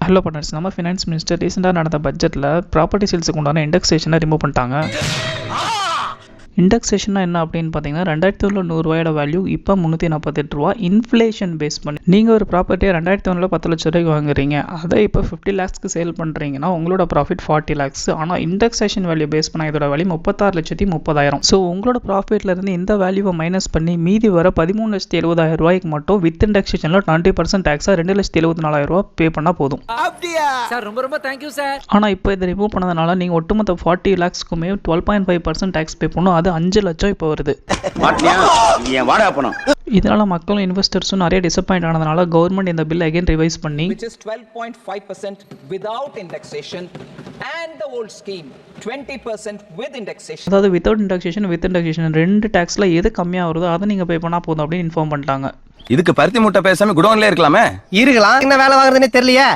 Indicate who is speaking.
Speaker 1: Hello பண்ணர்ஸ், நம்ம finance minister ரீசெண்டாக நடந்த பட்ஜெட்டில் ப்ராப்பர்ட்டி சேல்ஸுக்கு உண்டான இண்டெக்ஸேஷனை ரிமூவ் பண்ணிட்டாங்க. இண்டெக்ஸேஷனா என்ன அப்படின்னு பார்த்தீங்கன்னா, 2001 100 வேல்யூ இப்போ 348 ரூபா இன்ஃப்ளேஷன் பேஸ் பண்ணி. நீங்கள் ஒரு ப்ராப்பர்ட்டியை 2001 10 லட்ச ரூபாய்க்கு வாங்குறீங்க, அதை இப்போ 50 lakhsக்கு சேல் பண்ணுறீங்கன்னா உங்களோட ப்ராஃபிட் 40 lakhs. ஆனால் இண்டெக்ஸேஷன் வேல்யூ பேஸ் பண்ண இதோட வேல்யூ 36,30,000. ஸோ உங்களோட ப்ராஃபிட்லேருந்து இந்த வேல்யூவை மைனஸ் பண்ணி மீதி வர 13,70,000 ரூபாய்க்கு மட்டும் வித் இண்டெக்ஸேஷனில் 20% டேக்ஸாக 2,74,000 ரூபா பே பண்ணால் போதும்.
Speaker 2: ரொம்ப தேங்க்யூ சார்.
Speaker 1: ஆனால் இப்போ இதை ரிமூவ் பண்ணதுனால நீங்கள் ஒட்டுமொத்த 40 lakhsக்குமே 12.5% டேக்ஸ் பே பண்ணணும். அது 5 லட்சம் இப்போ வருது. இதனால மக்களும் இன்வெஸ்டர்ஸும் நிறைய டிசப்பாயிண்ட் ஆனதுனால கவர்மெண்ட் இந்த பில் அகைன் ரிவைஸ் பண்ணி
Speaker 3: which is 12.5% without indexation and the old scheme 20% with indexation.
Speaker 1: அதாவது வித்தவுட் இண்டெக்ஸேஷன் வித் இண்டெக்ஸேஷன் ரெண்டு டேக்ஸ்ல எது கம்மியாக வருதோ அதை நீங்கள் பே பண்ணால் போதும் அப்படின்னு இன்ஃபார்ம் பண்ணிட்டாங்க.
Speaker 4: இதுக்கு பருத்தி முட்டை பேசாம குடோன்ல இருக்கலாமே.
Speaker 5: இருக்கலாம், என்ன வேலை வாங்குறதுன்னே தெரியலையே.